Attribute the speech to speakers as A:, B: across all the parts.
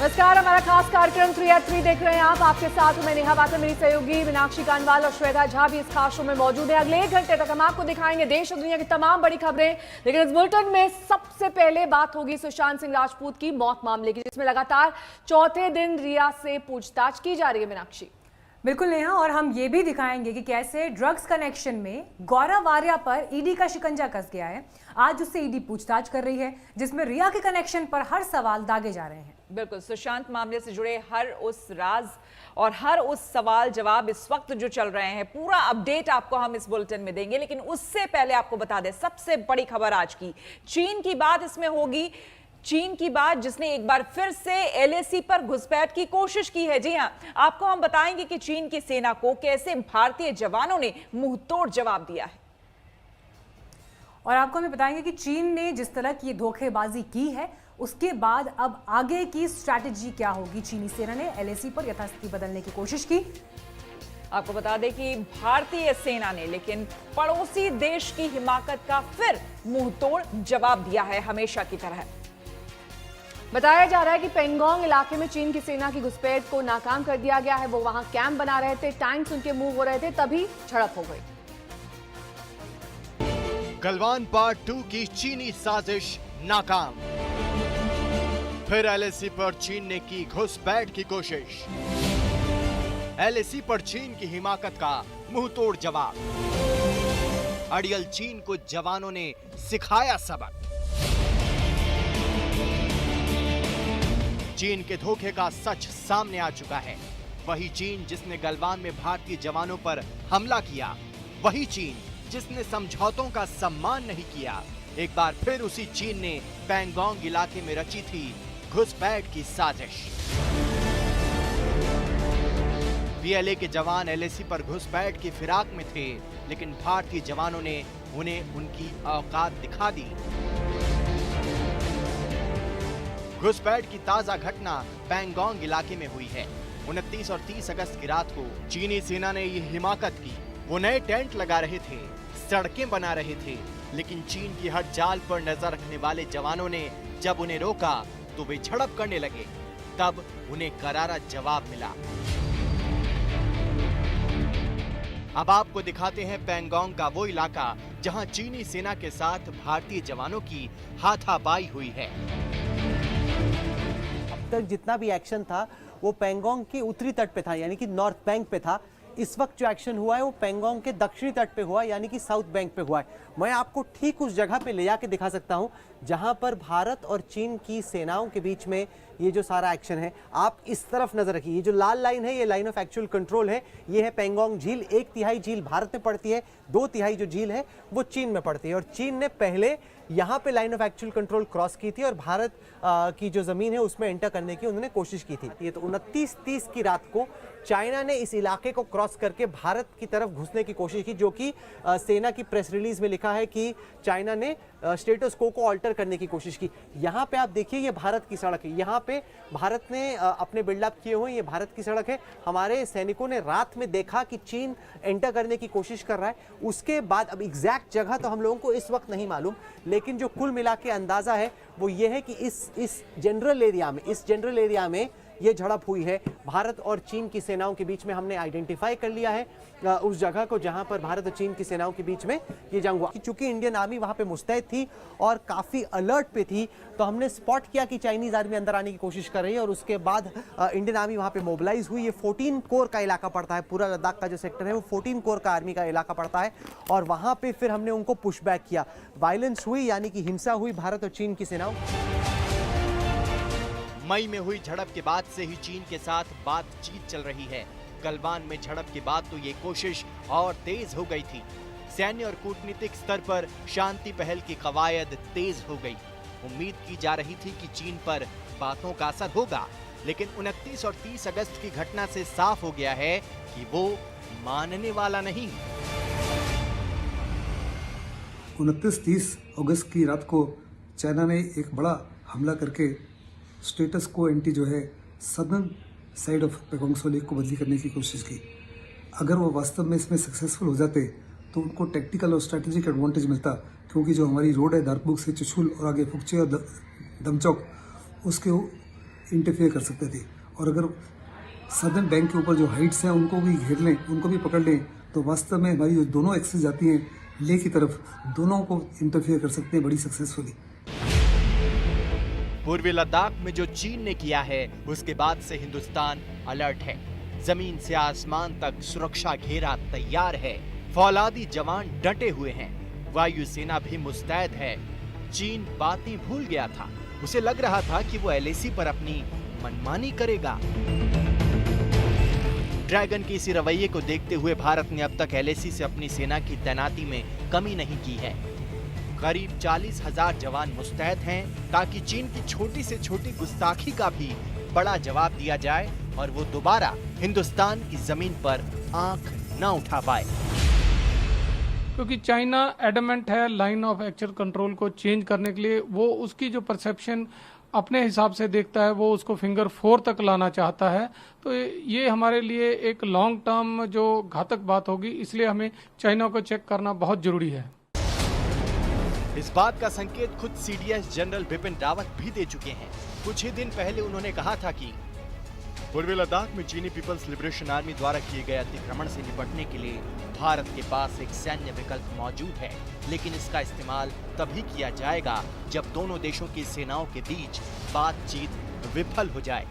A: नमस्कार, हमारा खास कार्यक्रम 3 at 3 देख रहे हैं आप। आपके साथ हूं मैं नेहा बाटा, मेरी सहयोगी मीनाक्षी कानवाल और श्वेता झा भी इस खास शो में मौजूद है। अगले 1 घंटे तक हम आपको दिखाएंगे देश और दुनिया की तमाम बड़ी खबरें, लेकिन इस बुलेटिन में सबसे पहले बात होगी सुशांत सिंह राजपूत की मौत मामले की, जिसमें लगातार चौथे दिन रिया से पूछताछ की जा रही है। मीनाक्षी
B: बिल्कुल नेहा, और हम ये भी दिखाएंगे कि कैसे ड्रग्स कनेक्शन में गौरव आर्या पर ईडी का शिकंजा कस गया है। आज उससे ईडी पूछताछ कर रही है, जिसमें रिया के कनेक्शन पर हर सवाल दागे जा रहे हैं।
C: बिल्कुल, सुशांत मामले से जुड़े हर उस राज और हर उस सवाल जवाब इस वक्त जो चल रहे हैं, पूरा अपडेट आपको हम इस बुलेटिन में देंगे। लेकिन उससे पहले आपको बता दें सबसे बड़ी खबर आज की, चीन की बात इसमें होगी। चीन की बात जिसने एक बार फिर से एलएसी पर घुसपैठ की कोशिश की है। जी हां, आपको हम बताएंगे कि चीन की सेना को कैसे भारतीय जवानों ने मुंहतोड़ जवाब दिया है,
B: और आपको हमें बताएंगे कि चीन ने जिस तरह की धोखेबाजी की है, उसके बाद अब आगे की स्ट्रैटेजी क्या होगी। चीनी सेना ने एलएसी पर यथास्थिति बदलने की कोशिश की।
C: आपको बता दें कि भारतीय सेना ने लेकिन पड़ोसी देश की हिमाकत का फिर मुंहतोड़ जवाब दिया है, हमेशा की तरह।
A: बताया जा रहा है कि पेंगोंग इलाके में चीन की सेना की घुसपैठ को नाकाम कर दिया गया है। वो वहां कैंप बना रहे थे, टैंक्स उनके मूव हो रहे थे, तभी झड़प हो गई।
D: गलवान पार्ट 2 की चीनी साजिश नाकाम, फिर एलएसी पर चीन ने की घुसपैठ की कोशिश। एलएसी पर चीन की हिमाकत का मुंहतोड़ जवाब। अड़ियल चीन को जवानों ने सिखाया सबक। चीन के धोखे का सच सामने आ चुका है। वही चीन जिसने गलवान में भारतीय जवानों पर हमला किया, वही चीन जिसने समझौतों का सम्मान नहीं किया, एक बार फिर उसी चीन ने पैंगोंग इलाके में रची थी घुसपैठ की साजिश। पीएलए के जवान एलएसी पर घुसपैठ की फिराक में थे, लेकिन भारतीय जवानों ने उन्हें उनकी औकात दिखा दी। घुसपैठ की ताजा घटना पैंगोंग इलाके में हुई है। 29 और 30 अगस्त की रात को चीनी सेना ने ये हिमाकत की। वो नए टेंट लगा रहे थे, सड़कें बना रहे थे, लेकिन चीन की हर चाल पर नजर रखने वाले जवानों ने जब उन्हें रोका तो वे झड़प करने लगे। तब उन्हें करारा जवाब मिला। अब आपको दिखाते हैं पैंगोंग का वो इलाका जहां चीनी सेना के साथ भारतीय जवानों की हाथापाई हुई है।
E: तक जितना भी एक्शन था वो पैंगोंग के उत्तरी तट पे था, यानी कि नॉर्थ बैंक पे था। इस वक्त जो एक्शन हुआ है वो पैंगोंग के दक्षिणी तट पे हुआ, यानी कि साउथ बैंक पे हुआ है। मैं आपको ठीक उस जगह पे ले जाके दिखा सकता हूं जहां पर भारत और चीन की सेनाओं के बीच में ये जो सारा एक्शन है। आप इस तरफ नजर रखिए, ये जो लाल लाइन है ये लाइन ऑफ एक्चुअल कंट्रोल है। ये है पैंगोंग झील। 1/3 झील भारत में पड़ती है, 2/3 जो झील है वो चीन में पड़ती है। और चीन ने पहले यहाँ पे line of actual control cross की थी और भारत की जो जमीन है उसमें एंटर करने की उन्होंने कोशिश की थी। ये तो 29-30 की रात को चाइना ने इस इलाके को क्रॉस करके भारत की तरफ घुसने की कोशिश की, जो कि सेना की प्रेस रिलीज में लिखा है कि चाइना ने स्टेटस को ऑल्टर करने की कोशिश की। यहाँ पे आप देखिए ये भारत की सड़क है, यहाँ पे भारत ने अपने बिल्डअप किए हुए, ये भारत की सड़क है। हमारे सैनिकों ने रात में देखा कि चीन एंटर करने की कोशिश कर रहा है। उसके बाद अब एग्जैक्ट जगह तो हम लोगों को इस वक्त नहीं मालूम, लेकिन जो कुल मिला के अंदाजा है वो ये है कि इस जनरल एरिया में ये झड़प हुई है भारत और चीन की सेनाओं के बीच में। हमने आइडेंटिफाई कर लिया है उस जगह को जहां पर भारत और चीन की सेनाओं के बीच में ये जंग हुआ। चूंकि इंडियन आर्मी वहां पे मुस्तैद थी और काफी अलर्ट पे थी, तो हमने स्पॉट किया कि चाइनीज आर्मी अंदर आने की कोशिश कर रही है और उसके बाद इंडियन आर्मी वहां पे मोबिलाइज हुई। ये 14 कोर का इलाका पड़ता है, पूरा लद्दाख का जो सेक्टर है वो 14 कोर का आर्मी का इलाका पड़ता है। और वहां पे फिर हमने उनको पुशबैक किया। वायलेंस हुई, यानी कि हिंसा हुई भारत और चीन की सेनाओं।
D: मई में हुई झड़प के बाद से ही चीन के साथ बातचीत चल रही है। गलवान में झड़प के बाद तो ये कोशिश और तेज हो गई थी। सैन्य और कूटनीतिक स्तर पर शांति पहल की कवायद तेज हो गई। उम्मीद की जा रही थी कि चीन पर बातों का असर होगा, लेकिन 29 और 30 अगस्त की घटना से साफ हो गया है कि वो मानने वाला नहीं।
F: 29-30 अगस्त की रात को चाइना ने एक बड़ा हमला करके स्टेटस को एंटी जो है southern side of Pangong so lake को बदली करने की कोशिश की। अगर वो वास्तव में इसमें सक्सेसफुल हो जाते तो उनको टेक्टिकल और स्ट्रैटेजिक एडवांटेज मिलता, क्योंकि जो हमारी रोड है दार्कबुक से चुशुल और आगे फुकचे और दमचौक, उसके इंटरफेयर कर सकते थे। और अगर सदर्न बैंक के ऊपर जो हाइट्स हैं उनको भी घेर लें, उनको भी पकड़ लें, तो वास्तव में हमारी जो दोनों एक्सेस जाती हैं लेह की तरफ, दोनों को इंटरफेयर कर सकते हैं बड़ी सक्सेसफुली।
D: पूर्वी लद्दाख में जो चीन ने किया है उसके बाद से हिंदुस्तान अलर्ट है। जमीन से आसमान तक सुरक्षा घेरा तैयार है। फौलादी जवान डटे हुए हैं। वायु सेना भी मुस्तैद है। चीन बातें भूल गया था। उसे लग रहा था कि वो एलएसी पर अपनी मनमानी करेगा। ड्रैगन के इसी रवैये को देखते हुए भारत ने अब तक एलएसी से अपनी सेना की तैनाती में कमी नहीं की है। करीब 40,000 जवान मुस्तैद हैं ताकि चीन की छोटी से छोटी गुस्ताखी का भी बड़ा जवाब दिया जाए और वो दोबारा हिंदुस्तान की जमीन पर आंख न उठा पाए।
G: क्योंकि चाइना एडमेंट है लाइन ऑफ एक्चुअल कंट्रोल को चेंज करने के लिए। वो उसकी जो परसेप्शन अपने हिसाब से देखता है वो उसको फिंगर 4 तक लाना चाहता है। तो ये हमारे लिए एक लॉन्ग टर्म जो घातक बात होगी, इसलिए हमें चाइना को चेक करना बहुत जरूरी है।
D: इस बात का संकेत खुद सीडीएस जनरल बिपिन रावत भी दे चुके हैं। कुछ ही दिन पहले उन्होंने कहा था कि पूर्वी लद्दाख में चीनी पीपल्स लिबरेशन आर्मी द्वारा किए गए अतिक्रमण से निपटने के लिए भारत के पास एक सैन्य विकल्प मौजूद है, लेकिन इसका इस्तेमाल तभी किया जाएगा जब दोनों देशों की सेनाओं के बीच बातचीत विफल हो जाए।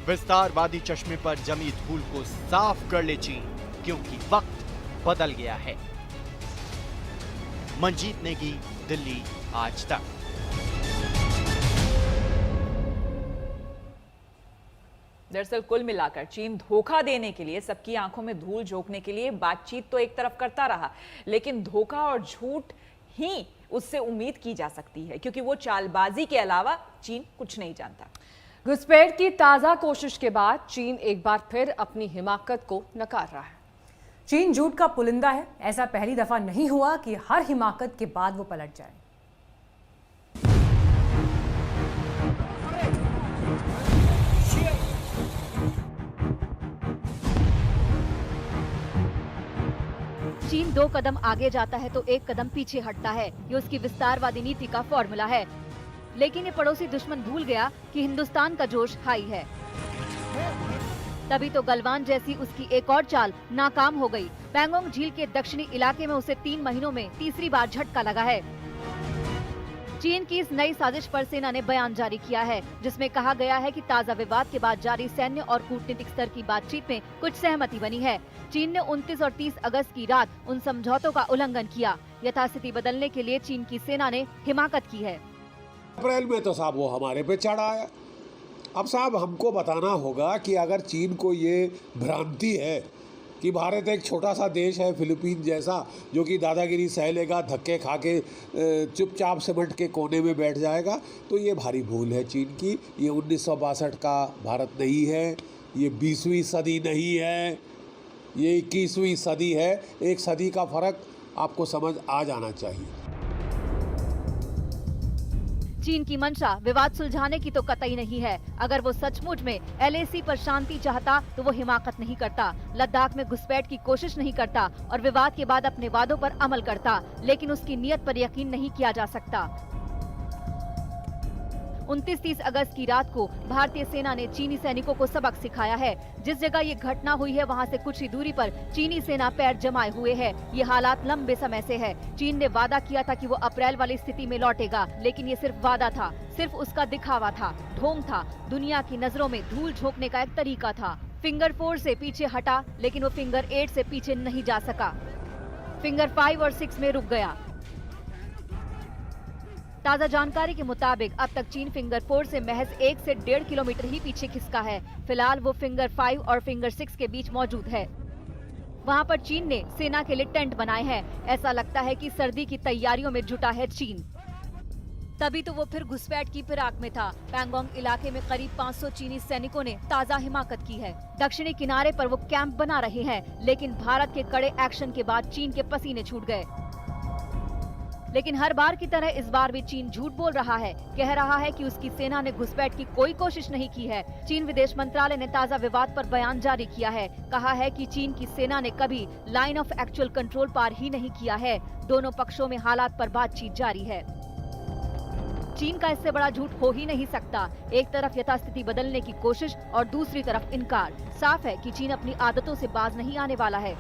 D: विस्तारवादी चश्मे पर जमी धूल को साफ कर ले चीन, क्योंकि वक्त बदल गया है। मंजीत नेगी, दिल्ली, आज तक।
C: दरअसल कुल मिलाकर चीन धोखा देने के लिए, सबकी आंखों में धूल झोंकने के लिए बातचीत तो एक तरफ करता रहा, लेकिन धोखा और झूठ ही उससे उम्मीद की जा सकती है, क्योंकि वो चालबाजी के अलावा चीन कुछ नहीं जानता।
A: घुसपैठ की ताजा कोशिश के बाद चीन एक बार फिर अपनी हिमाकत को नकार रहा है।
B: चीन झूठ का पुलिंदा है। ऐसा पहली दफा नहीं हुआ कि हर हिमाकत के बाद वो पलट जाए।
H: चीन 2 कदम आगे जाता है तो 1 कदम पीछे हटता है। ये उसकी विस्तारवादी नीति का फॉर्मूला है। लेकिन ये पड़ोसी दुश्मन भूल गया कि हिंदुस्तान का जोश हाई है। तभी तो गलवान जैसी उसकी एक और चाल नाकाम हो गई। पैंगोंग झील के दक्षिणी इलाके में उसे 3 महीनों में तीसरी बार झटका लगा है। चीन की इस नई साजिश पर सेना ने बयान जारी किया है, जिसमें कहा गया है कि ताजा विवाद के बाद जारी सैन्य और कूटनीतिक स्तर की बातचीत में कुछ सहमति बनी है। चीन ने 29 और 30 अगस्त की रात उन समझौतों का उल्लंघन किया। यथास्थिति बदलने के लिए चीन की सेना ने हिमाकत की है।
I: अप्रैल में तो साहब वो हमारे पे चढ़ आया। अब साहब हमको बताना होगा कि अगर चीन को ये भ्रांति है कि भारत एक छोटा सा देश है फिलीपीन जैसा, जो कि दादागिरी सह लेगा, धक्के खा के चुपचाप सिमट के कोने में बैठ जाएगा, तो ये भारी भूल है चीन की। ये 1962 का भारत नहीं है, ये 20वीं सदी नहीं है, ये 21वीं सदी है। एक सदी का फर्क आपको समझ आ जाना चाहिए।
H: चीन की मंशा विवाद सुलझाने की तो कतई नहीं है। अगर वो सचमुच में एलएसी पर शांति चाहता तो वो हिमाकत नहीं करता, लद्दाख में घुसपैठ की कोशिश नहीं करता और विवाद के बाद अपने वादों पर अमल करता। लेकिन उसकी नीयत पर यकीन नहीं किया जा सकता। 29-30 अगस्त की रात को भारतीय सेना ने चीनी सैनिकों को सबक सिखाया है। जिस जगह ये घटना हुई है वहां से कुछ ही दूरी पर चीनी सेना पैर जमाए हुए है। ये हालात लंबे समय से है। चीन ने वादा किया था कि वो अप्रैल वाली स्थिति में लौटेगा, लेकिन ये सिर्फ वादा था, सिर्फ उसका दिखावा था, ढोंग था, दुनिया की नजरों में धूल झोंकने का एक तरीका था। फिंगर 4 से पीछे हटा, लेकिन वो फिंगर 8 से पीछे नहीं जा सका। फिंगर 5 और 6 में रुक गया। ताजा जानकारी के मुताबिक अब तक चीन फिंगर 4 से महज 1 से 1.5 किलोमीटर ही पीछे खिसका है। फिलहाल वो फिंगर 5 और फिंगर 6 के बीच मौजूद है। वहां पर चीन ने सेना के लिए टेंट बनाए हैं। ऐसा लगता है कि सर्दी की तैयारियों में जुटा है चीन। तभी तो वो फिर घुसपैठ की फिराक में था। पैंगोंग इलाके में करीब 500 चीनी सैनिकों ने ताजा हिमाकत की है। दक्षिणी किनारे पर वो कैंप बना रहे हैं, लेकिन भारत के कड़े एक्शन के बाद चीन के पसीने छूट गए। लेकिन हर बार की तरह इस बार भी चीन झूठ बोल रहा है। कह रहा है कि उसकी सेना ने घुसपैठ की कोई कोशिश नहीं की है। चीन विदेश मंत्रालय ने ताजा विवाद पर बयान जारी किया है। कहा है कि चीन की सेना ने कभी लाइन ऑफ एक्चुअल कंट्रोल पार ही नहीं किया है। दोनों पक्षों में हालात पर बातचीत जारी है। चीन का इससे बड़ा झूठ हो ही नहीं सकता। एक तरफ यथास्थिति बदलने की कोशिश और दूसरी तरफ इनकार। साफ है कि चीन अपनी आदतों से बाज नहीं आने वाला है।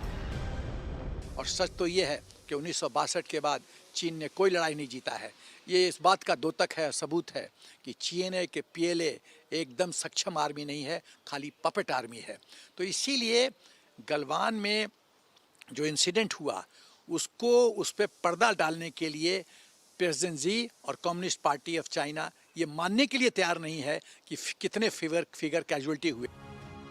J: और सच तो ये है कि 1962 के बाद चीन ने कोई लड़ाई नहीं जीता है। ये इस बात का द्योतक है, सबूत है कि चीन के PLA एकदम सक्षम आर्मी नहीं है, खाली पपेट आर्मी है। तो इसीलिए गलवान में जो इंसिडेंट हुआ उसको उस पर पर्दा डालने के लिए प्रेसिडेंट जी और कम्युनिस्ट पार्टी ऑफ चाइना ये मानने के लिए तैयार नहीं है कि कितने फिगर कैजुअल्टी हुए।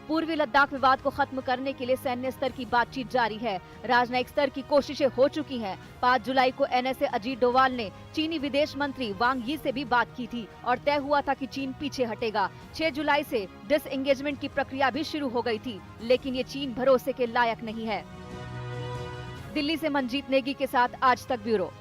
H: पूर्वी लद्दाख विवाद को खत्म करने के लिए सैन्य स्तर की बातचीत जारी है। राजनयिक स्तर की कोशिशें हो चुकी हैं। 5 जुलाई को NSA अजीत डोवाल ने चीनी विदेश मंत्री वांग यी से भी बात की थी और तय हुआ था कि चीन पीछे हटेगा। 6 जुलाई से डिसएंगेजमेंट की प्रक्रिया भी शुरू हो गई थी, लेकिन ये चीन भरोसे के लायक नहीं है। दिल्ली से मनजीत नेगी के साथ आज तक ब्यूरो।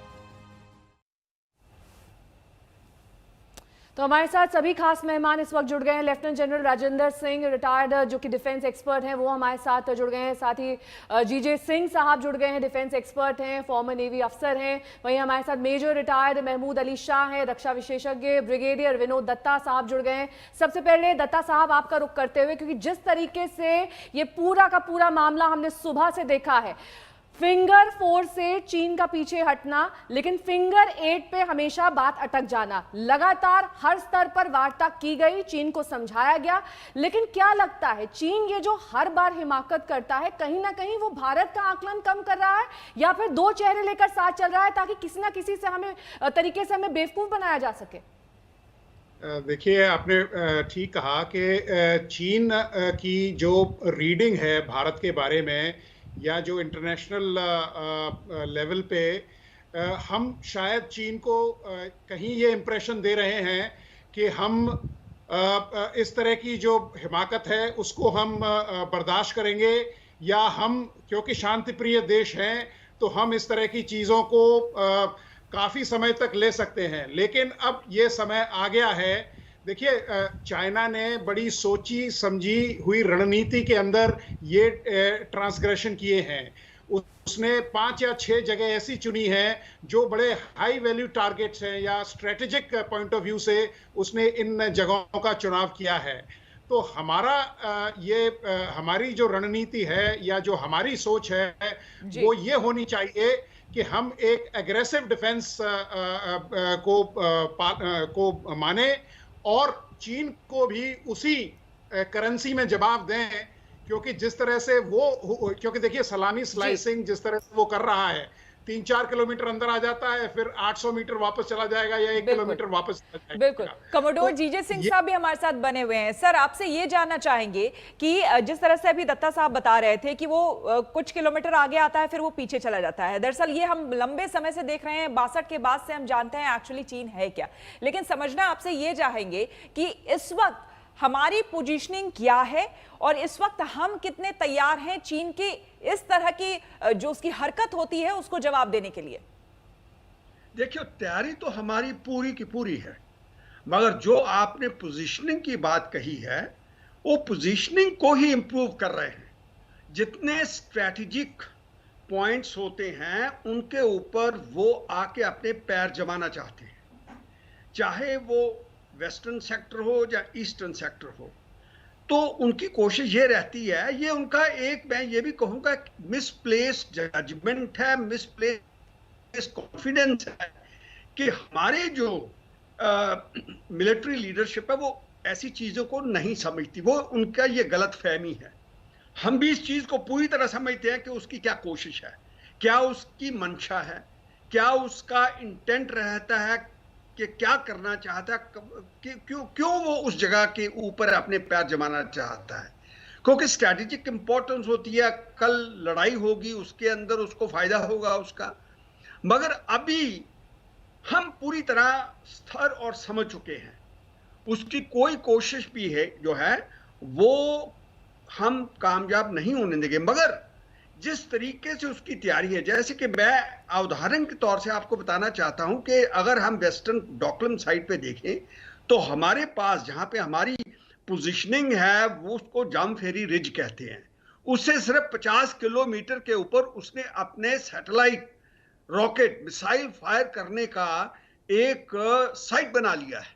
A: तो हमारे साथ सभी खास मेहमान इस वक्त जुड़ गए हैं। Lieutenant general Rajendra Singh, retired जो कि डिफेंस एक्सपर्ट हैं, वो हमारे साथ जुड़ गए हैं। साथ ही GJ सिंह साहब जुड़ गए हैं, डिफेंस एक्सपर्ट हैं, फॉर्मर नेवी अफसर हैं। वहीं हमारे साथ मेजर रिटायर्ड महमूद अली शाह हैं, रक्षा विशेषज्ञ। ब्रिगेडियर विनोद दत्ता साहब जुड़ गए हैं। सबसे पहले दत्ता साहब आपका रुख करते हुए, क्योंकि जिस तरीके से ये पूरा का पूरा मामला हमने सुबह से देखा है, फिंगर 4 से चीन का पीछे हटना, लेकिन फिंगर 8 पे हमेशा बात अटक जाना। लगातार हर स्तर पर वार्ता की गई, चीन को समझाया गया, लेकिन क्या लगता है चीन ये जो हर बार हिमाकत करता है, कहीं ना कहीं वो भारत का आकलन कम कर रहा है या फिर दो चेहरे लेकर साथ चल रहा है ताकि किसी ना किसी से हमें तरीके से हमें बेवकूफ बनाया जा सके?
K: देखिए, आपने ठीक कहा कि चीन की जो रीडिंग है भारत के बारे में या जो इंटरनेशनल लेवल पे हम शायद चीन को कहीं ये इम्प्रेशन दे रहे हैं कि हम इस तरह की जो हिमाकत है उसको हम बर्दाश्त करेंगे, या हम क्योंकि शांति प्रिय देश हैं तो हम इस तरह की चीज़ों को काफ़ी समय तक ले सकते हैं। लेकिन अब ये समय आ गया है। देखिए, चाइना ने बड़ी सोची समझी हुई रणनीति के अंदर ये ट्रांसग्रेशन किए हैं। उसने 5 या 6 जगह ऐसी चुनी हैं जो बड़े हाई वैल्यू टारगेट्स हैं या स्ट्रेटेजिक पॉइंट ऑफ व्यू से उसने इन जगहों का चुनाव किया है। तो हमारा हमारी जो रणनीति है या जो हमारी सोच है वो ये होनी चाहिए कि हम एक एग्रेसिव डिफेंस को माने और चीन को भी उसी करेंसी में जवाब दें, क्योंकि जिस तरह से क्योंकि देखिए सलामी स्लाइसिंग जिस तरह से वो कर रहा है, 3-4 किलोमीटर अंदर आ जाता है, फिर 800 मीटर वापस चला जाएगा या 1 किलोमीटर वापस चला जाएगा।
C: बिल्कुल। कमोडोर GJ सिंह साहब भी हमारे साथ बने हुए हैं। सर, आपसे ये जानना चाहेंगे कि जिस तरह से अभी दत्ता साहब बता रहे थे कि वो कुछ किलोमीटर आगे आता है फिर वो पीछे चला जाता है, दरअसल ये हम लंबे समय से देख रहे हैं। 62 के बाद से हम जानते हैं एक्चुअली चीन है क्या। लेकिन समझना आपसे ये चाहेंगे कि इस वक्त हमारी पोजीशनिंग क्या है और इस वक्त हम कितने तैयार हैं चीन की इस तरह की जो उसकी हरकत होती है उसको जवाब देने के लिए?
L: देखिए, तैयारी तो हमारी पूरी की पूरी है, मगर जो आपने पोजीशनिंग की बात कही है वो पोजीशनिंग को ही इंप्रूव कर रहे हैं। जितने स्ट्रैटेजिक पॉइंट्स होते हैं उनके ऊपर वो आके अपने पैर जमाना चाहते हैं, चाहे वो वेस्टर्न सेक्टर हो या ईस्टर्न सेक्टर हो। तो उनकी कोशिश ये रहती है, ये उनका एक, मैं ये भी कहूँगा, मिसप्लेस्ड जजमेंट है, मिसप्लेस्ड कॉन्फिडेंस है कि हमारे जो मिलिट्री लीडरशिप है वो ऐसी चीज़ों को नहीं समझती। वो उनका ये गलत फहमी है। हम भी इस चीज़ को पूरी तरह समझते हैं कि उसकी क्या कोशिश है, क्या उसकी मंशा है, क्या उसका इंटेंट रहता है कि क्या करना चाहता है, क्यों वो उस जगह के ऊपर अपने पैर जमाना चाहता है। क्योंकि स्ट्रैटेजिक इंपॉर्टेंस होती है, कल लड़ाई होगी, उसके अंदर उसको फायदा होगा उसका। मगर अभी हम पूरी तरह स्थिर और समझ चुके हैं, उसकी कोई कोशिश भी है जो है वो हम कामयाब नहीं होने देंगे। मगर जिस तरीके से उसकी तैयारी है, जैसे कि मैं उदाहरण के तौर से आपको बताना चाहता हूं कि अगर हम वेस्टर्न डॉकलम साइड पे देखें तो हमारे पास जहां पे हमारी पोजीशनिंग है वो उसको जामफेरी रिज कहते हैं। उससे सिर्फ 50 किलोमीटर के ऊपर उसने अपने सैटेलाइट रॉकेट मिसाइल फायर करने का एक साइट बना लिया है,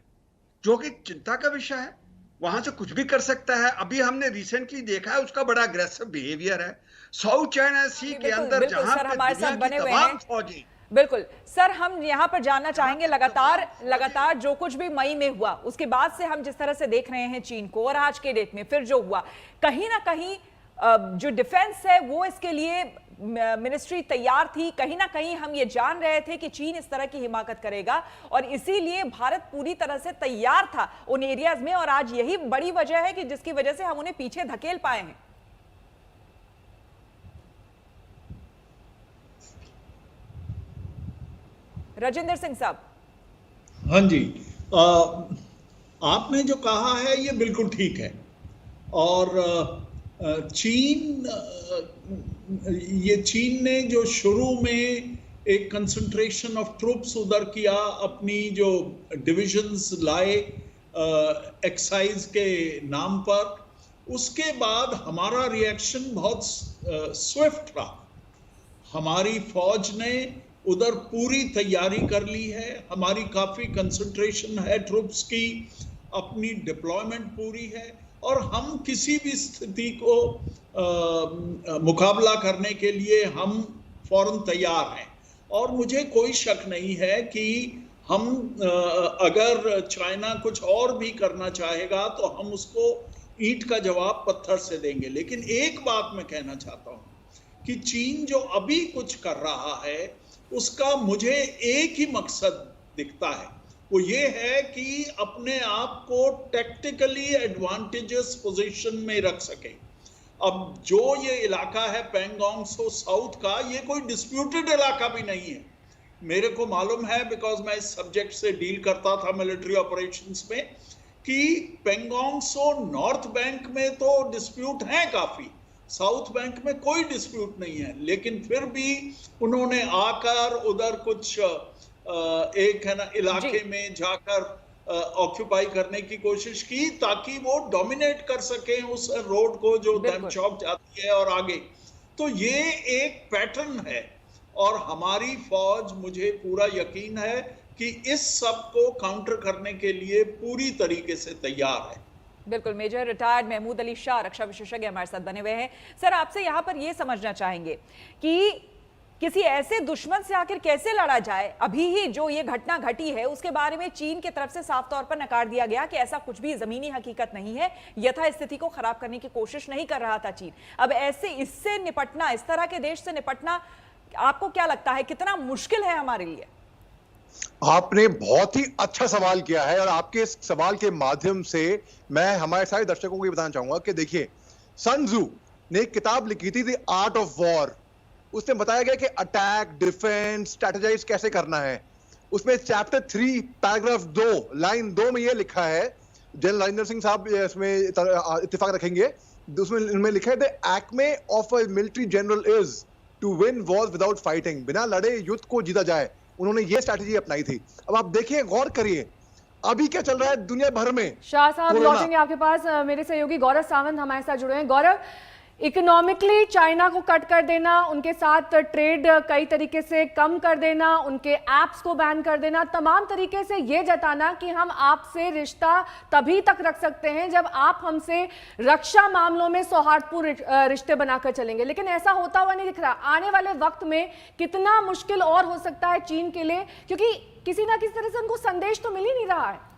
L: जो कि चिंता का विषय है। वहां से कुछ भी कर सकता है। अभी हमने रिसेंटली देखा है उसका बड़ा अग्रेसिव बिहेवियर है। साउथ चाइना सी के अंदर जहां
C: सर
L: पे
C: हमारे
L: दुनिया
C: साथ
L: की
C: बने हुए
L: तमाम
C: हैं।
L: फौजी,
C: बिल्कुल सर, हम यहाँ पर जानना चाहेंगे लगातार जो कुछ भी मई में हुआ उसके बाद से हम जिस तरह से देख रहे हैं चीन को, और आज के डेट में फिर जो हुआ, कहीं ना कहीं जो डिफेंस है वो इसके लिए मिनिस्ट्री तैयार थी। कहीं ना कहीं हम ये जान रहे थे कि चीन इस तरह की हिमाकत करेगा और इसीलिए भारत पूरी तरह से तैयार था उन एरियाज में, और आज यही बड़ी वजह है कि जिसकी वजह से हम उन्हें पीछे धकेल पाए हैं। राजेंद्र सिंह साहब।
M: हाँ जी, आपने जो कहा है ये बिल्कुल ठीक है। और चीन ने जो शुरू में एक कंसंट्रेशन ऑफ ट्रूप्स उधर किया, अपनी जो डिविजन्स लाए एक्साइज के नाम पर, उसके बाद हमारा रिएक्शन बहुत स्विफ्ट रहा। हमारी फौज ने उधर पूरी तैयारी कर ली है, हमारी काफ़ी कंसंट्रेशन है ट्रूप्स की, अपनी डिप्लॉयमेंट पूरी है, और हम किसी भी स्थिति को मुकाबला करने के लिए हम फौरन तैयार हैं। और मुझे कोई शक नहीं है कि हम अगर चाइना कुछ और भी करना चाहेगा तो हम उसको ईंट का जवाब पत्थर से देंगे। लेकिन एक बात मैं कहना चाहता हूँ कि चीन जो अभी कुछ कर रहा है उसका मुझे एक ही मकसद दिखता है, वो ये है कि अपने आप को टैक्टिकली एडवांटेजेस पोजीशन में रख सके। अब जो ये इलाका है पैंगोंग सो साउथ का, ये कोई डिस्प्यूटेड इलाका भी नहीं है। मेरे को मालूम है, बिकॉज मैं इस सब्जेक्ट से डील करता था मिलिट्री ऑपरेशंस में, कि पैंगोंग सो नॉर्थ बैंक में तो डिस्प्यूट हैं काफी, साउथ बैंक में कोई डिस्प्यूट नहीं है। लेकिन फिर भी उन्होंने आकर उधर कुछ एक है ना इलाके में जाकर ऑक्यूपाई करने की कोशिश की, ताकि वो डोमिनेट कर सके उस रोड को जो डेमचौक जाती है और आगे। तो ये एक पैटर्न है, और हमारी फौज, मुझे पूरा यकीन है कि इस सब को काउंटर करने के लिए पूरी तरीके से तैयार है।
C: बिल्कुल, मेजर रिटायर्ड महमूद अली शाह रक्षा विशेषज्ञ हमारे साथ बने हुए हैं। सर, आपसे यहाँ पर ये समझना चाहेंगे कि किसी ऐसे दुश्मन से आखिर कैसे लड़ा जाए। अभी ही जो ये घटना घटी है उसके बारे में चीन की तरफ से साफ तौर पर नकार दिया गया कि ऐसा कुछ भी जमीनी हकीकत नहीं है, यथास्थिति को खराब करने की कोशिश नहीं कर रहा था चीन। अब ऐसे इससे निपटना, इस तरह के देश से निपटना, आपको क्या लगता है कितना मुश्किल है हमारे लिए?
N: आपने बहुत ही अच्छा सवाल किया है, और आपके इस सवाल के माध्यम से मैं हमारे सारे दर्शकों को ये बताना चाहूंगा कि देखिए, सन त्जू ने एक किताब लिखी थी द आर्ट ऑफ वॉर। उसमें बताया गया कि अटैक, डिफेंस, स्ट्रेटेजाइज कैसे करना है। उसमें चैप्टर 3 पैराग्राफ 2 लाइन 2 में ये लिखा है, जनरल राजेंद्र सिंह साहब इसमें इत्तेफाक रखेंगे, उसमें उन्होंने लिखा है the acme of a military general is to win war without fighting. बिना लड़े युद्ध को जीता जाए। उन्होंने ये स्ट्रैटेजी अपनाई थी। अब आप देखिए, गौर करिए अभी क्या चल रहा है दुनिया भर में।
A: शाह साहब लौटेंगे आपके पास। मेरे सहयोगी गौरव सावंत हमारे साथ जुड़े हैं। गौरव, इकोनॉमिकली चाइना को कट कर देना, उनके साथ ट्रेड कई तरीके से कम कर देना, उनके ऐप्स को बैन कर देना, तमाम तरीके से ये जताना कि हम आपसे रिश्ता तभी तक रख सकते हैं जब आप हमसे रक्षा मामलों में सौहार्दपूर्ण रिश्ते बनाकर चलेंगे, लेकिन ऐसा होता हुआ नहीं दिख रहा। आने वाले वक्त में कितना मुश्किल और हो सकता है चीन के लिए, क्योंकि किसी ना किसी तरह से उनको संदेश तो मिल ही नहीं रहा है।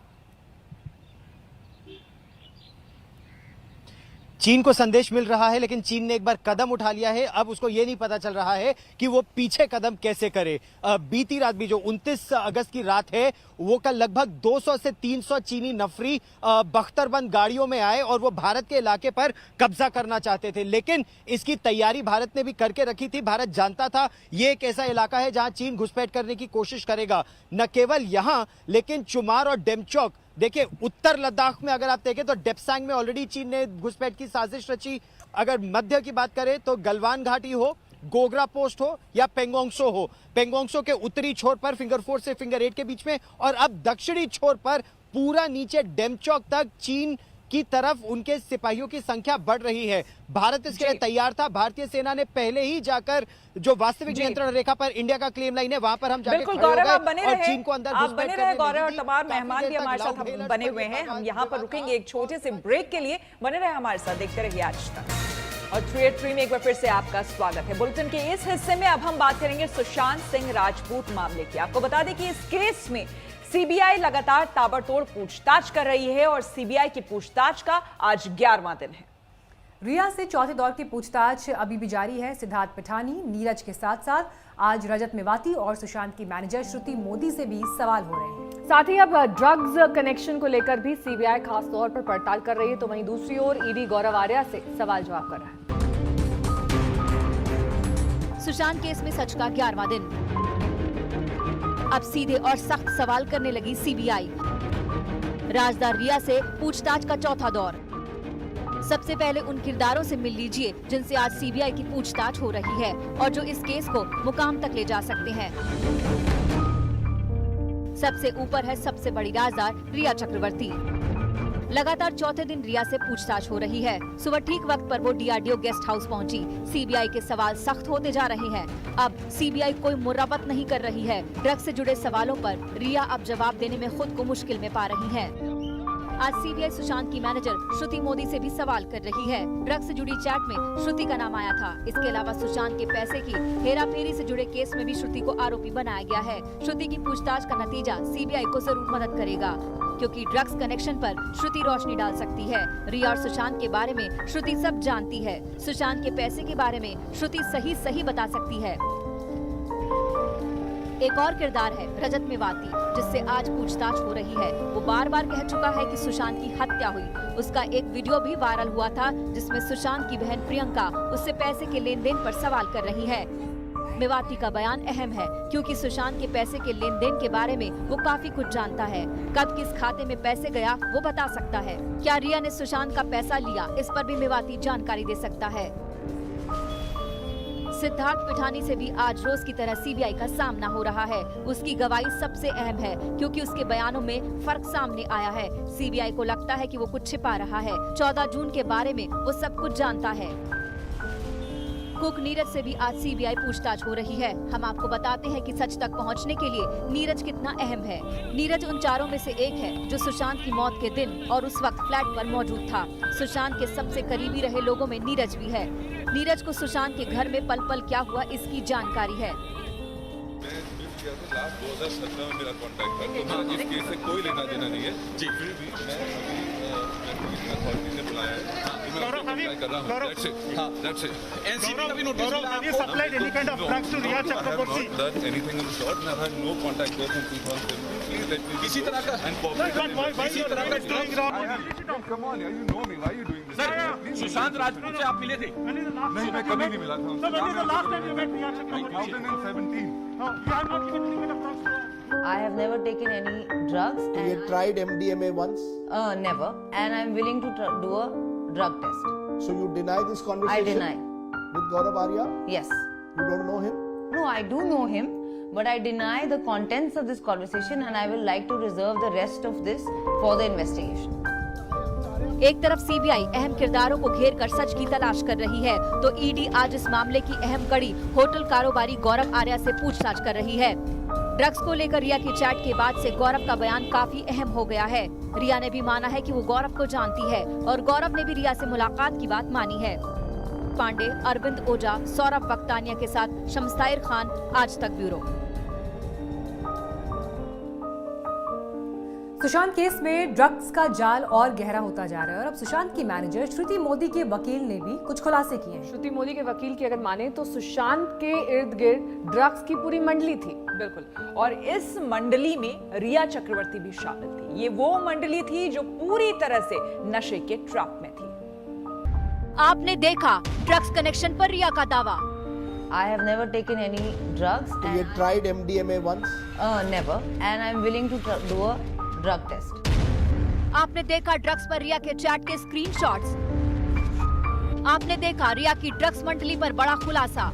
D: चीन को संदेश मिल रहा है, लेकिन चीन ने एक बार कदम उठा लिया है। अब उसको ये नहीं पता चल रहा है कि वो पीछे कदम कैसे करे। बीती रात भी, जो 29 अगस्त की रात है, वो कल लगभग 200 से 300 चीनी नफरी बख्तरबंद गाड़ियों में आए और वो भारत के इलाके पर कब्जा करना चाहते थे। लेकिन इसकी तैयारी भारत ने भी करके रखी थी। भारत जानता था ये एक ऐसा इलाका है जहां चीन घुसपैठ करने की कोशिश करेगा। न केवल यहां, लेकिन चुमार और डेमचौक, देखिए उत्तर लद्दाख में अगर आप देखें तो डेप्सांग में ऑलरेडी चीन ने घुसपैठ की साजिश रची। अगर मध्य की बात करें तो गलवान घाटी हो, गोगरा पोस्ट हो या पेंगोंगसो हो, पेंगोंगसो के उत्तरी छोर पर फिंगर 4 से फिंगर 8 के बीच में, और अब दक्षिणी छोर पर पूरा नीचे डेमचौक तक चीन की तरफ उनके सिपाहियों की संख्या बढ़ रही है। भारत इसके लिए तैयार था। भारतीय सेना ने पहले ही जाकर जो वास्तविक नियंत्रण रेखा पर इंडिया का क्लेम लाइन है वहां पर हम जाकर
C: बिल्कुल
D: खड़े हो
C: गौरव, आप
D: गए
C: बने
D: और
C: रहे,
D: चीन को अंदर
C: आप बने रहे गौरव, और
D: दी।
C: तमाम
D: काफी
C: मेहमान
D: देर
C: भी
D: तक
C: हमारे साथ
D: लाउड हेलर्स
C: बने
D: को
C: हुए
D: ये
C: हैं।
D: कहा
C: हम
D: कि
C: यहाँ पर रुकेंगे एक छोटे से ब्रेक के लिए, बने रहे हमारे साथ, देखते रहिए आज तक। और 3 में एक बार फिर से आपका स्वागत है। बुलेटिन के इस हिस्से में अब हम बात करेंगे सुशांत सिंह राजपूत मामले की। आपको बता दें कि इस केस में सीबीआई लगातार ताबड़तोड़ पूछताछ कर रही है और सीबीआई की पूछताछ का आज 11वां दिन है।
B: रिया से चौथे दौर की पूछताछ अभी भी जारी है। सिद्धार्थ पिठानी, नीरज के साथ साथ आज रजत मेवाती और सुशांत की मैनेजर श्रुति मोदी से भी सवाल हो रहे हैं।
A: साथ ही अब ड्रग्स कनेक्शन को लेकर भी सीबीआई खास तौर पर पड़ताल कर रही है, तो वहीं दूसरी ओर ईडी गौरव आर्या से सवाल जवाब कर रहा है।
H: सुशांत केस में सच का 11वां दिन। अब सीधे और सख्त सवाल करने लगी सीबीआई। राजदार रिया से पूछताछ का चौथा दौर। सबसे पहले उन किरदारों से मिल लीजिए जिनसे आज सीबीआई की पूछताछ हो रही है और जो इस केस को मुकाम तक ले जा सकते हैं। सबसे ऊपर है सबसे बड़ी राजदार रिया चक्रवर्ती। लगातार चौथे दिन रिया से पूछताछ हो रही है। सुबह ठीक वक्त पर वो डीआरडीओ गेस्ट हाउस पहुंची। सीबीआई के सवाल सख्त होते जा रहे हैं। अब सीबीआई कोई मुर्राबत नहीं कर रही है। ड्रग्स से जुड़े सवालों पर रिया अब जवाब देने में खुद को मुश्किल में पा रही है। आज सीबीआई सुशांत की मैनेजर श्रुति मोदी से भी सवाल कर रही है। ड्रग्स से जुड़ी चैट में श्रुति का नाम आया था। इसके अलावा सुशांत के पैसे की हेराफेरी से जुड़े केस में भी श्रुति को आरोपी बनाया गया है। श्रुति की पूछताछ का नतीजा सीबीआई को जरूर मदद करेगा, क्योंकि ड्रग्स कनेक्शन पर श्रुति रोशनी डाल सकती है। रिया और सुशांत के बारे में श्रुति सब जानती है। सुशांत के पैसे के बारे में श्रुति सही बता सकती है। एक और किरदार है रजत मेवाती, जिससे आज पूछताछ हो रही है। वो बार बार कह चुका है कि सुशांत की हत्या हुई। उसका एक वीडियो भी वायरल हुआ था जिसमें सुशांत की बहन प्रियंका उससे पैसे के लेन देन पर सवाल कर रही है। मेवाती का बयान अहम है क्योंकि सुशांत के पैसे के लेन देन के बारे में वो काफी कुछ जानता है। कब किस खाते में पैसे गया वो बता सकता है। क्या रिया ने सुशांत का पैसा लिया, इस पर भी मेवाती जानकारी दे सकता है। सिद्धार्थ पिठानी से भी आज रोज की तरह सीबीआई का सामना हो रहा है। उसकी गवाही सबसे अहम है क्योंकि उसके बयानों में फर्क सामने आया है। सीबीआई को लगता है कि वो कुछ छिपा रहा है। 14 जून के बारे में वो सब कुछ जानता है। कुक नीरज से भी आज सीबीआई पूछताछ हो रही है। हम आपको बताते हैं कि सच तक पहुंचने के लिए नीरज कितना अहम है। नीरज उन चारों में से एक है जो सुशांत की मौत के दिन और उस वक्त फ्लैट पर मौजूद था। सुशांत के सबसे करीबी रहे लोगों में नीरज भी है। नीरज को सुशांत के घर में पल पल क्या हुआ इसकी जानकारी है।
O: 2017 में मेरा कॉन्टैक्ट था, तो मैं इस केस से कोई लेना देना नहीं है जी। फिर भी मैं अथॉरिटी ने बुलाया है, कर रहा हूं। That's it. हाँ, that's it. NCB का भी नोटिस मिला आपको? supplied any kind of drugs to Riya Chakraborty? I have not done anything of the sort. I have no contact with him since 2017. Please let me. किसी तरह का and cooperate. किसी तरह का drugs? Come on, you know me. Why are you doing this? Sir, Sushant Rajput से आप मिले थे? नहीं, मैं कभी नहीं मिला था उनसे। When is the last time you met Riya Chakraborty? 2017. You have not given any kind of drugs to her?
P: I have never taken any drugs.
Q: You had tried MDMA once?
P: Never. And I'm willing to do a drug test.
Q: So you deny this conversation?
P: I deny.
Q: With Gaurav Arya?
P: Yes.
Q: You don't know him?
P: No, I do know him, but I deny the contents of this conversation and I will like to reserve the rest of this for the investigation.
H: एक तरफ CBI अहम किरदारों को घेर कर सच की तलाश कर रही है, तो ईडी आज इस मामले की अहम कड़ी होटल कारोबारी गौरव आर्या से पूछताछ कर रही है। ड्रग्स को लेकर रिया की चैट के बाद से गौरव का बयान काफी अहम हो गया है। रिया ने भी माना है कि वो गौरव को जानती है और गौरव ने भी रिया से मुलाकात की बात मानी है। पांडे, अरविंद ओझा, सौरभ वक्तानिया के साथ शमस्ताइर खान, आज तक ब्यूरो।
B: सुशांत केस में ड्रग्स का जाल और गहरा होता जा रहा है और अब सुशांत की मैनेजर श्रुति मोदी के वकील ने भी कुछ खुलासे किए हैं।
A: श्रुति मोदी के वकील की अगर माने तो सुशांत के इर्द गिर्द ड्रग्स की पूरी मंडली थी।
C: बिल्कुल, और इस मंडली में रिया चक्रवर्ती भी शामिल थी। ये वो मंडली थी जो पूरी तरह से नशे के ट्रैप में थी।
H: आपने देखा ड्रग्स कनेक्शन पर रिया का दावा।
P: I have never taken any drugs.
Q: You had tried MDMA once?
P: Never. And I'm willing to do a drug test.
H: आपने देखा ड्रग्स पर रिया के चैट के स्क्रीनशॉट्स। आपने देखा रिया की ड्रग्स मंडली पर बड़ा खुलासा।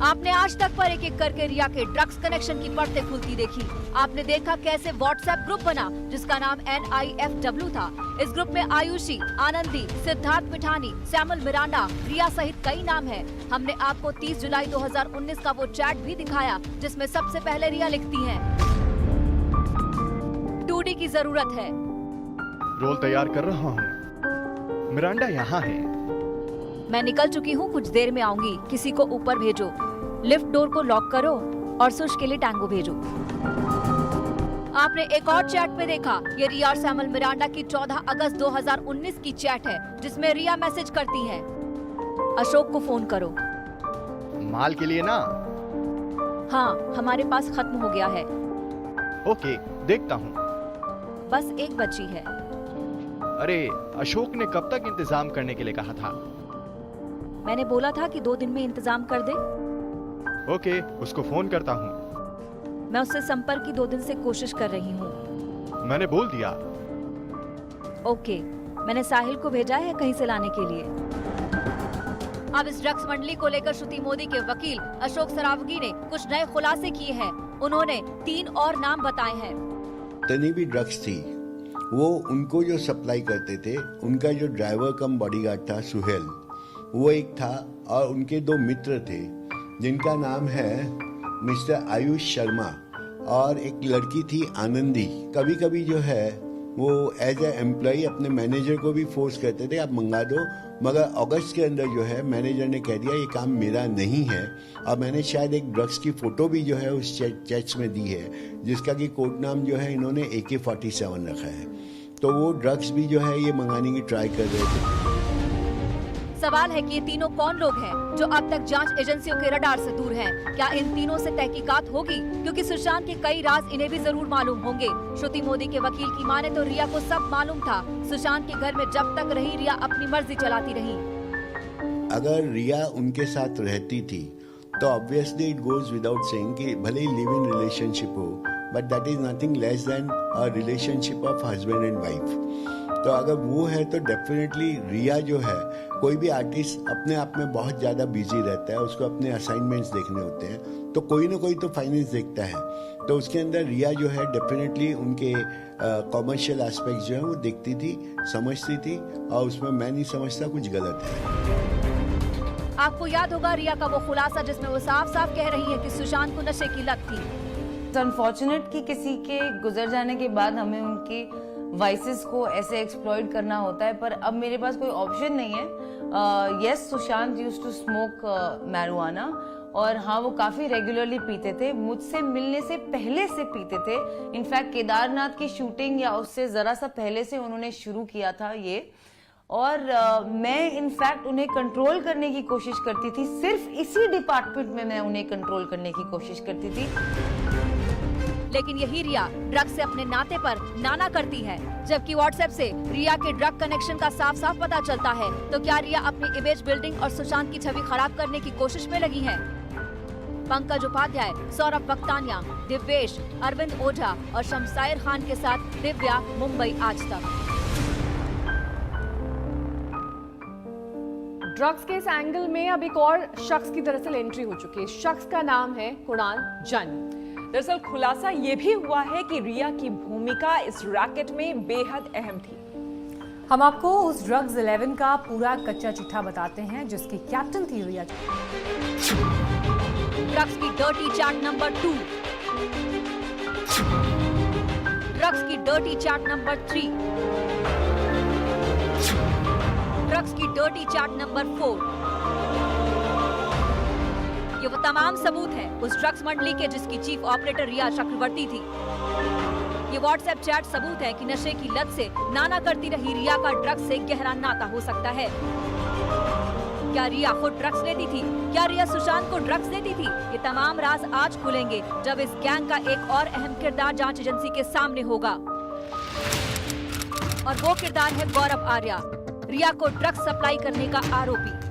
H: आपने आज तक पर एक एक करके रिया के ड्रग्स कनेक्शन की परतें खुलती देखी। आपने देखा कैसे व्हाट्सएप ग्रुप बना जिसका नाम NIFW था। इस ग्रुप में आयुषी, आनंदी, सिद्धार्थ पिठानी, सैमुअल मिरांडा, रिया सहित कई नाम हैं। हमने आपको 30 जुलाई 2019 का वो चैट भी दिखाया जिसमें सबसे पहले रिया लिखती हैं, 2D की जरूरत है।
D: रोल तैयार कर रहा हूँ, मिरांडा यहाँ है।
H: मैं निकल चुकी हूँ, कुछ देर में आऊंगी, किसी को ऊपर भेजो, लिफ्ट डोर को लॉक करो और सुश के लिए टैंगो भेजो। आपने एक और चैट में देखा, ये रिया और सैमुअल मिरांडा की 14 अगस्त 2019 की चैट है जिसमें रिया मैसेज करती है, अशोक को फोन करो।
D: माल के लिए ना?
H: हाँ, हमारे पास खत्म हो गया है।
D: ओके, देखता हूँ।
H: बस एक बची है।
D: अरे, अशोक ने कब तक इंतजाम करने के लिए कहा था?
H: मैंने बोला था कि 2 दिन में इंतजाम कर दे।
D: ओके, उसको फोन करता हूँ।
H: मैं उससे संपर्क की 2 दिन से कोशिश कर रही हूँ।
D: मैंने बोल दिया।
H: ओके, मैंने साहिल को भेजा है कहीं से लाने के लिए। अब इस ड्रग्स मंडली को लेकर श्रुति मोदी के वकील अशोक सरावगी ने कुछ नए खुलासे किए हैं। उन्होंने 3 और नाम बताए हैं।
R: जितनी भी ड्रग्स थी वो उनको जो सप्लाई करते थे, उनका जो ड्राइवर कम बॉडीगार्ड था सुहेल, वो एक था, और उनके 2 मित्र थे जिनका नाम है मिस्टर आयुष शर्मा और एक लड़की थी आनंदी। कभी कभी जो है वो एज ए एम्प्लॉय अपने मैनेजर को भी फोर्स करते थे, आप मंगा दो, मगर अगस्त के अंदर जो है मैनेजर ने कह दिया ये काम मेरा नहीं है। और मैंने शायद एक ड्रग्स की फोटो भी जो है उस चैट्स में दी है जिसका कि कोड नाम जो है इन्होंने AK-47 रखा है। तो वो ड्रग्स भी जो है ये मंगाने की ट्राई कर रहे थे।
H: सवाल है कि ये तीनों कौन लोग हैं जो अब तक जांच एजेंसियों के रडार से दूर हैं? क्या इन तीनों से तहकीकात होगी? क्योंकि सुशांत के कई राज इन्हें भी जरूर मालूम होंगे। श्रुति मोदी के वकील की माने तो रिया को सब मालूम था। सुशांत के घर में जब तक रही रिया अपनी मर्जी चलाती रही।
R: अगर रिया उनके साथ रहती थी तो obviously it goes without saying कि भले ही लिव इन रिलेशनशिप हो, but that is nothing less than a relationship of husband and wife. तो अगर वो है तो डेफिनेटली रिया जो है, कोई भी आर्टिस्ट अपने आप में बहुत ज़्यादा बिजी रहता है, उसको अपने असाइनमेंट्स देखने होते हैं, तो कोई ना कोई तो फाइनेंस देखता है। तो उसके अंदर रिया जो है डेफिनेटली उनके कॉमर्शियल एस्पेक्ट्स जो है वो देखती थी, समझती थी, और उसमें मैं नहीं समझता कुछ गलत है।
H: आपको याद होगा रिया का वो खुलासा जिसमें वो साफ साफ कह रही है कि सुशांत को नशे की लत थी।
P: अनफॉर्चुनेट कि किसी के गुजर जाने के बाद हमें उनकी वाइसेस को ऐसे एक्सप्लॉइट करना होता है, पर अब मेरे पास कोई ऑप्शन नहीं है। Yes, Sushant used to smoke marijuana, और हाँ वो काफी रेगुलरली पीते थे, मुझसे मिलने से पहले से पीते थे। इनफैक्ट केदारनाथ की शूटिंग या उससे जरा सा पहले से उन्होंने शुरू किया था ये, और मैं इनफैक्ट उन्हें कंट्रोल करने की कोशिश करती थी। सिर्फ इसी डिपार्टमेंट में मैं उन्हें कंट्रोल करने की कोशिश करती थी।
H: लेकिन यही रिया ड्रग्स से अपने नाते पर नाना करती है, जबकि व्हाट्सएप से रिया के ड्रग कनेक्शन का साफ साफ पता चलता है। तो क्या रिया अपनी इमेज बिल्डिंग और सुशांत की छवि खराब करने की कोशिश में लगी है? पंकज उपाध्याय, सौरभ बख्तानिया, दिव्येश, अरविंद ओझा और शमशायर खान के साथ दिव्या, मुंबई आज तक।
A: ड्रग्स के इस एंगल में अब एक और शख्स की दरअसल एंट्री हो चुकी है। शख्स का नाम है कुणाल जैन।
C: दरअसल खुलासा ये भी हुआ है कि रिया की भूमिका इस रैकेट में बेहद अहम थी।
B: हम आपको उस ड्रग्स 11 का पूरा कच्चा चिट्ठा बताते हैं जिसकी कैप्टन थी रिया।
H: ड्रग्स की डर्टी चैट नंबर 2, ड्रग्स की डर्टी चैट नंबर 3, ड्रग्स की डर्टी चैट नंबर 4। ये वो तमाम सबूत है उस ड्रग्स मंडली के जिसकी चीफ ऑपरेटर रिया चक्रवर्ती थी। ये व्हाट्सएप चैट सबूत है कि नशे की लत से नाना करती रही रिया का ड्रग्स से गहरा नाता हो सकता है। क्या रिया खुद ड्रग्स लेती थी? क्या रिया सुशांत को ड्रग्स देती थी? ये तमाम राज आज खुलेंगे जब इस गैंग का एक और अहम किरदार जांच एजेंसी के सामने होगा, और वो किरदार है गौरव आर्या, रिया को ड्रग्स सप्लाई करने का आरोपी।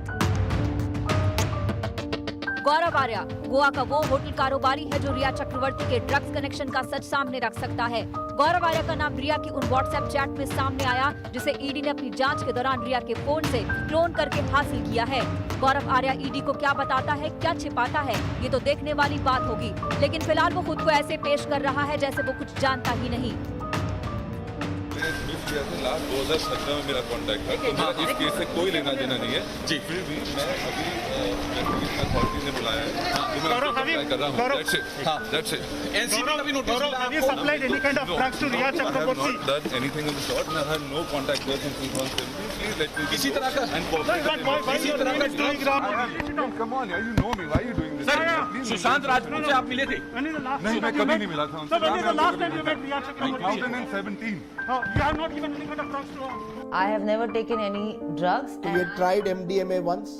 H: गौरव आर्या गोवा का वो होटल कारोबारी है जो रिया चक्रवर्ती के ड्रग्स कनेक्शन का सच सामने रख सकता है। गौरव आर्या का नाम रिया की उन व्हाट्सएप चैट में सामने आया जिसे ईडी ने अपनी जांच के दौरान रिया के फोन से क्लोन करके हासिल किया है। गौरव आर्या ईडी को क्या बताता है, क्या छिपाता है, ये तो देखने वाली बात होगी, लेकिन फिलहाल वो खुद को ऐसे पेश कर रहा है जैसे वो कुछ जानता ही नहीं।
O: लास्ट 2017 में मेरा कॉन्टैक्ट था, तो मेरा इस केस से कोई लेना देना नहीं है जी। फिर भी मैं अभी अथॉरिटी ने बुलाया है, तो मैं अप्लाई कर रहा हूँ। That's it. हाँ, that's it. NCB का भी नोटिस मिला है आपको? I have not done anything of the sort. I have no contact with him since 2017. Please let me किसी तरह का किसी तरह का come on यार, you know me. Why are you doing this?
S: Sir, Sushant Rajput से आप मिले थे?
O: नहीं, मैं कभी नहीं मिला था उनसे। 2017।
P: I have never taken any drugs.
Q: You tried MDMA once?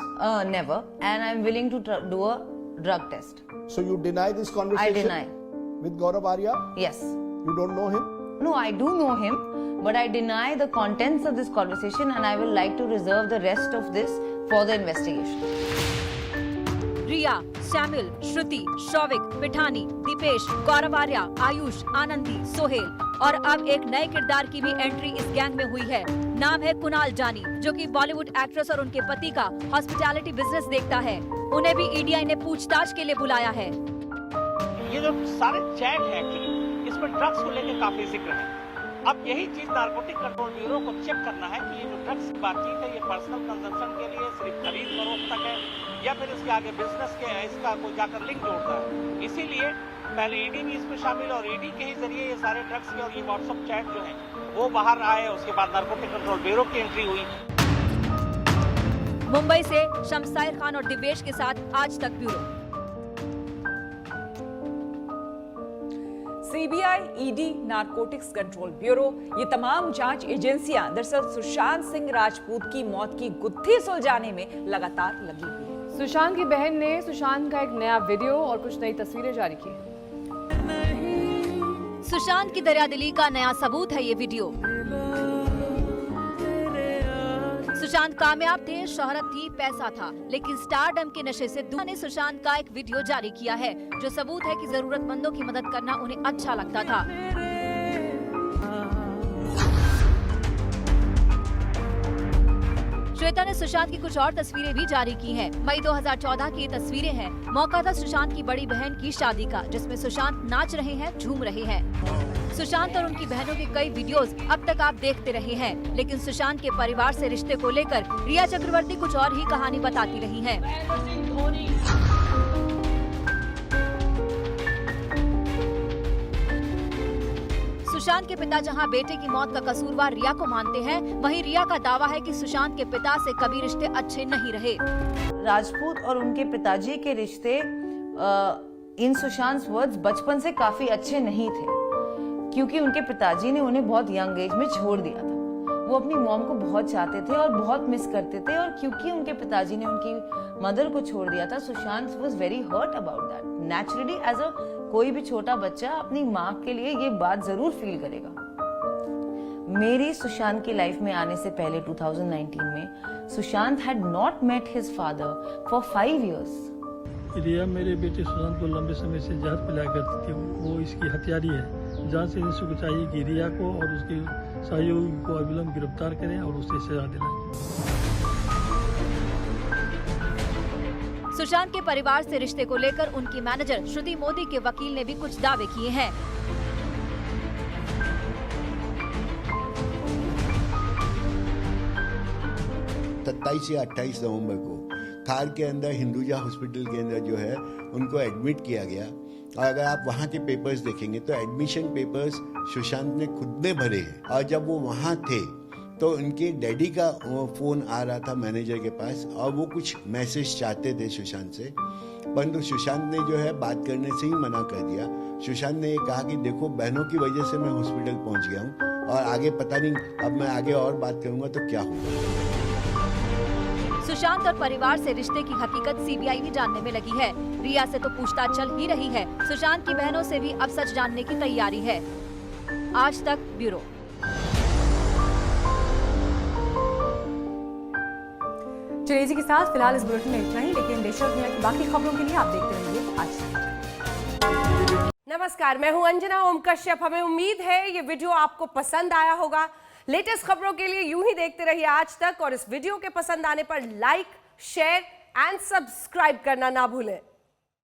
P: Never. And I'm willing to do a drug test.
Q: So you deny this conversation?
P: I deny.
Q: With Gaurav Arya?
P: Yes.
Q: You don't know him?
P: No, I do know him, but I deny the contents of this conversation and I will like to reserve the rest of this for the investigation.
H: Rhea, Samuel, Shruti, Showik, Pithani, Dipesh, Gaurav Arya, Ayush, Anandi, Sohail और अब एक नए किरदार की भी entry इस gang में हुई है। नाम है कुणाल जानी, जो कि बॉलीवुड एक्ट्रेस और उनके पति का हॉस्पिटैलिटी बिजनेस देखता है। उन्हें भी ईडी ने पूछताछ के लिए बुलाया है।
S: ये जो सारे चैट है एक्चुअली, इसमें ड्रग्स को लेकर काफी जिक्र है। अब यही चीज नारकोटिक कंट्रोल ब्यूरो को चेक करना है कि ये जो ड्रग्स की बातचीत है ये पर्सनल कंजम्पशन के लिए सिर्फ खरीद फरोख्त तक है या फिर इसके आगे बिजनेस के इसका कोई जाकर लिंक जोड़ता है। इसीलिए पहले ईडी भी इसमें शामिल और ईडी के ही जरिए ये सारे ड्रग्स के और ये व्हाट्सएप चैट जो है वो बाहर आए। उसके बाद नारकोटिक कंट्रोल ब्यूरो की एंट्री हुई।
H: मुंबई से शमशायर खान और दिवेश के साथ आज तक bureau.
C: CBI, ED, narcotics control bureau, ये तमाम जांच एजेंसियां दरअसल सुशांत सिंह राजपूत की मौत की गुत्थी सुलझाने में लगातार लगी हुई है।
A: सुशांत की बहन ने सुशांत का एक नया वीडियो और कुछ नई तस्वीरें जारी की।
H: सुशांत की दरियादिली का नया सबूत है ये वीडियो। सुशांत कामयाब थे, शोहरत थी, पैसा था, लेकिन स्टारडम के नशे से दूर ने सुशांत का एक वीडियो जारी किया है जो सबूत है कि जरूरतमंदों की मदद करना उन्हें अच्छा लगता था। श्वेता ने सुशांत की कुछ और तस्वीरें भी जारी की हैं। मई 2014 की ये तस्वीरें हैं। मौका था सुशांत की बड़ी बहन की शादी का, जिसमें सुशांत नाच रहे हैं, झूम रहे हैं। सुशांत और उनकी बहनों के कई वीडियोस अब तक आप देखते रहे हैं, लेकिन सुशांत के परिवार से रिश्ते को लेकर रिया चक्रवर्ती कुछ और ही कहानी बताती रही हैं। सुशांत के पिता जहां बेटे की मौत का कसूरवार रिया को मानते हैं, वहीं रिया का दावा है कि सुशांत के पिता से कभी रिश्ते अच्छे नहीं रहे।
P: राजपूत और उनके पिताजी के रिश्ते इन सुशांत वर्ड्स बचपन से काफी अच्छे नहीं थे, क्योंकि उनके पिताजी ने उन्हें बहुत यंग एज में छोड़ दिया था। वो अपनी मॉम को बहुत चाहते थे और बहुत मिस करते थे, और क्योंकि उनके पिताजी ने उनकी मदर को छोड़ दिया था, Sushant was very hurt about that. Naturally as a कोई भी छोटा बच्चा अपनी माँ के लिए ये बात जरूर फील करेगा। मेरी सुशांत की लाइफ में आने से पहले 2019 में Sushant had not met his father for 5 years।
T: Rhea मेरे बेटे सुशांत को लंबे समय से जहर पिलाया करती थी। वो इसकी हत्यारी है। जांच से को चाहिए कि रिया को और उसके सहयोगी को अविलंब गिरफ्तार करें और उसे सजा दिलाएं।
H: सुशांत के परिवार से रिश्ते को लेकर उनकी मैनेजर श्रुति मोदी के वकील ने भी कुछ दावे किए हैं।
R: 27 या 28 नवंबर को खार के अंदर हिंदुजा हॉस्पिटल के अंदर जो है उनको एडमिट किया गया, और अगर आप वहाँ के पेपर्स देखेंगे तो एडमिशन पेपर्स सुशांत ने खुद ने भरे हैं। और जब वो वहाँ थे तो उनके डैडी का फोन आ रहा था मैनेजर के पास, और वो कुछ मैसेज चाहते थे सुशांत से, परंतु सुशांत ने जो है बात करने से ही मना कर दिया। सुशांत ने ये कहा कि देखो, बहनों की वजह से मैं हॉस्पिटल पहुंच गया हूँ और आगे पता नहीं, अब मैं आगे और बात करूंगा तो क्या होगा।
H: सुशांत और परिवार से रिश्ते की हकीकत सीबीआई भी जानने में लगी है। रिया से तो पूछताछ चल ही रही है, सुशांत की बहनों से भी अब सच जानने की तैयारी है। आज तक ब्यूरो।
B: चलिए इसी के साथ फिलहाल इस बुलेटिन में इतना ही, लेकिन देश और दुनिया की बाकी खबरों के लिए आप देखते रहिए आज तक।
U: नमस्कार, मैं हूं अंजना ओम कश्यप। हमें उम्मीद है ये वीडियो आपको पसंद आया होगा। लेटेस्ट खबरों के लिए यूं ही देखते रहिए आज तक, और इस वीडियो के पसंद आने पर लाइक, शेयर एंड सब्सक्राइब करना ना भूलें।